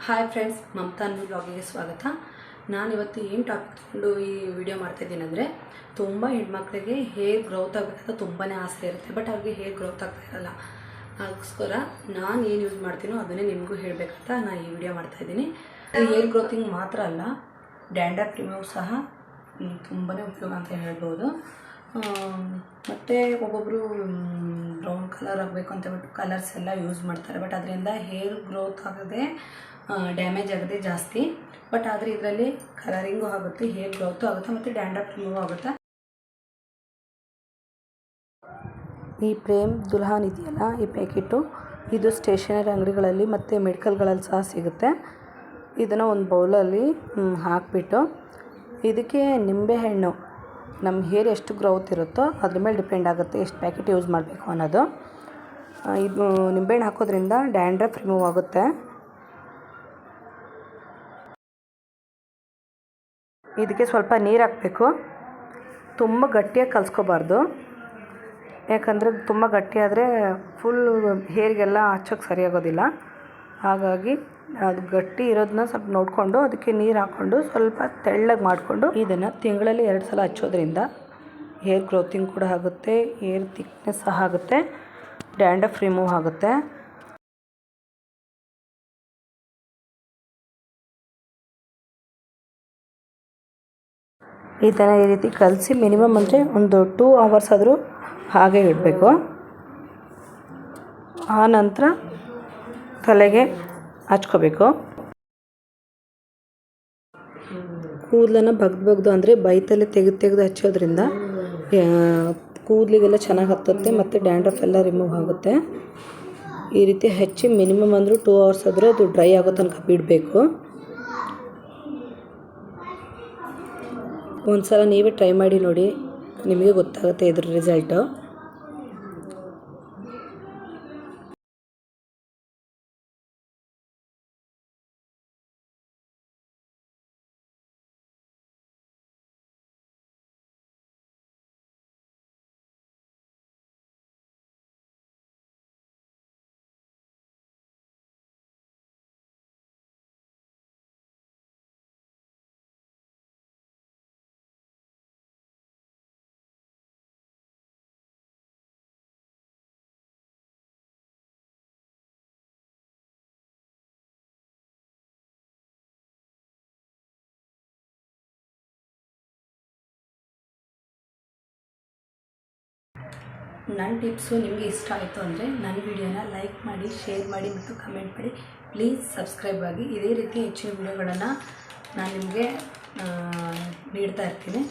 Hi friends, Mamata ಅನ್ನೋ ಬ್ಲಾಗಿಗೆ ಸ್ವಾಗತ. ನಾನಿವತ್ತು ಏನು ಟಾಪಿಕ್ ತಗೊಂಡು ಈ ವಿಡಿಯೋ ಮಾಡ್ತಾಯಿದ್ದೀನಿ ಅಂದರೆ, ತುಂಬ ಹೆಣ್ಮಕ್ಳಿಗೆ ಹೇರ್ ಗ್ರೋತ್ ಆಗಬೇಕಂತ ತುಂಬಾ ಆಸೆ ಇರುತ್ತೆ. ಬಟ್ ಅವ್ರಿಗೆ ಹೇರ್ ಗ್ರೋತ್ ಆಗ್ತಾ ಇರಲ್ಲ. ಅದಕ್ಕೋಸ್ಕರ ನಾನು ಏನು ಯೂಸ್ ಮಾಡ್ತೀನೋ ಅದನ್ನೇ ನಿಮಗೂ ಹೇಳಬೇಕಂತ ನಾನು ಈ ವಿಡಿಯೋ ಮಾಡ್ತಾಯಿದ್ದೀನಿ. ಹೇರ್ ಗ್ರೋತಿಂಗ್ ಮಾತ್ರ ಅಲ್ಲ, ಡ್ಯಾಂಡ್ರಫ್ ರಿಮೂವ್ ಸಹ ತುಂಬಾ ಉಪಯೋಗ ಅಂತ ಹೇಳ್ಬೋದು. ಮತ್ತು ಒಬ್ಬೊಬ್ಬರು ಬ್ರೌನ್ ಕಲರ್ ಆಗಬೇಕು ಅಂತ ಬಿಟ್ಟು ಕಲರ್ಸ್ ಎಲ್ಲ ಯೂಸ್ ಮಾಡ್ತಾರೆ. ಬಟ್ ಅದರಿಂದ ಹೇರ್ ಗ್ರೋತ್ ಆಗದೆ ಡ್ಯಾಮೇಜ್ ಆಗೋದೇ ಜಾಸ್ತಿ. ಬಟ್ ಆದರೆ ಇದರಲ್ಲಿ ಕಲರಿಂಗು ಆಗುತ್ತೆ, ಹೇರ್ ಗ್ರೋತು ಆಗುತ್ತೆ ಮತ್ತು ಡ್ಯಾಂಡ್ರಫ್ ರಿಮೂವ್ ಆಗುತ್ತೆ. ಈ ಪ್ರೇಮ್ ದುಲ್ಹಾನ್ ಇದೆಯಲ್ಲ, ಈ ಪ್ಯಾಕೆಟು ಇದು ಸ್ಟೇಷನರಿ ಅಂಗಡಿಗಳಲ್ಲಿ ಮತ್ತು ಮೆಡಿಕಲ್ಗಳಲ್ಲಿ ಸಹ ಸಿಗುತ್ತೆ. ಇದನ್ನು ಒಂದು ಬೌಲಲ್ಲಿ ಹಾಕಿಬಿಟ್ಟು ಇದಕ್ಕೆ ನಿಂಬೆಹಣ್ಣು, ನಮ್ಮ ಹೇರ್ ಎಷ್ಟು ಗ್ರೋತ್ ಇರುತ್ತೋ ಅದ್ರ ಮೇಲೆ ಡಿಪೆಂಡ್ ಆಗುತ್ತೆ ಎಷ್ಟು ಪ್ಯಾಕೆಟ್ ಯೂಸ್ ಮಾಡಬೇಕು ಅನ್ನೋದು. ಇದು ನಿಂಬೆಹಣ್ಣು ಹಾಕೋದ್ರಿಂದ ಡ್ಯಾಂಡ್ರಫ್ ರಿಮೂವ್ ಆಗುತ್ತೆ. ಇದಕ್ಕೆ ಸ್ವಲ್ಪ ನೀರು ಹಾಕಬೇಕು. ತುಂಬ ಗಟ್ಟಿಯಾಗಿ ಕಲಿಸ್ಕೋಬಾರ್ದು, ಯಾಕಂದರೆ ತುಂಬ ಗಟ್ಟಿಯಾದರೆ ಫುಲ್ ಹೇರಿಗೆಲ್ಲ ಹಚ್ಚೋಕ್ಕೆ ಸರಿಯಾಗೋದಿಲ್ಲ. ಹಾಗಾಗಿ ಅದು ಗಟ್ಟಿ ಇರೋದನ್ನ ಸ್ವಲ್ಪ ನೋಡಿಕೊಂಡು ಅದಕ್ಕೆ ನೀರು ಹಾಕ್ಕೊಂಡು ಸ್ವಲ್ಪ ತೆಳ್ಳಗೆ ಮಾಡಿಕೊಂಡು ಇದನ್ನು ತಿಂಗಳಲ್ಲಿ 2 ಸಲ ಹಚ್ಚೋದ್ರಿಂದ ಹೇರ್ ಗ್ರೋತಿಂಗ್ ಕೂಡ ಆಗುತ್ತೆ, ಹೇರ್ ಥಿಕ್ನೆಸ್ ಸಹ ಆಗುತ್ತೆ, ಡ್ಯಾಂಡ್ರಫ್ ರಿಮೂವ್ ಆಗುತ್ತೆ. ಇದನ್ನು ಈ ರೀತಿ ಕಲಸಿ ಮಿನಿಮಮ್ ಅಂದರೆ ಒಂದು 2 ಅವರ್ಸ್ ಆದರೂ ಹಾಗೆ ಇಡಬೇಕು. ಆ ನಂತರ ತಲೆಗೆ ಹಚ್ಕೋಬೇಕು. ಕೂದಲನ್ನು ಬಗ್ದು ಅಂದರೆ ಬೈತಲ್ಲೇ ತೆಗೆದು ಹಚ್ಚೋದ್ರಿಂದ ಕೂದಲಿಗೆಲ್ಲ ಚೆನ್ನಾಗಿ ಹತ್ತುತ್ತೆ ಮತ್ತು ಡ್ಯಾಂಡ್ರಫ್ ಎಲ್ಲ ರಿಮೂವ್ ಆಗುತ್ತೆ. ಈ ರೀತಿ ಹಚ್ಚಿ ಮಿನಿಮಮ್ ಅಂದರೂ 2 ಅವರ್ಸ್ ಆದರೂ ಅದು ಡ್ರೈ ಆಗೋ ತನಕ ಬಿಡಬೇಕು. ಒಂದು ಸಲ ನೀವೇ ಟ್ರೈ ಮಾಡಿ ನೋಡಿ, ನಿಮಗೆ ಗೊತ್ತಾಗುತ್ತೆ ಇದ್ರ ರಿಸಲ್ಟು. ನನ್ನ ಟಿಪ್ಸು ನಿಮಗೆ ಇಷ್ಟ ಆಯಿತು ಅಂದರೆ ನನ್ನ ವಿಡಿಯೋನ ಲೈಕ್ ಮಾಡಿ, ಶೇರ್ ಮಾಡಿ ಮತ್ತು ಕಮೆಂಟ್ ಮಾಡಿ. ಪ್ಲೀಸ್ ಸಬ್ಸ್ಕ್ರೈಬ್ ಆಗಿ. ಇದೇ ರೀತಿ ಹೆಚ್ಚಿನ ವಿಡಿಯೋಗಳನ್ನು ನಾನು ನಿಮಗೆ ನೀಡ್ತಾ ಇರ್ತೀನಿ.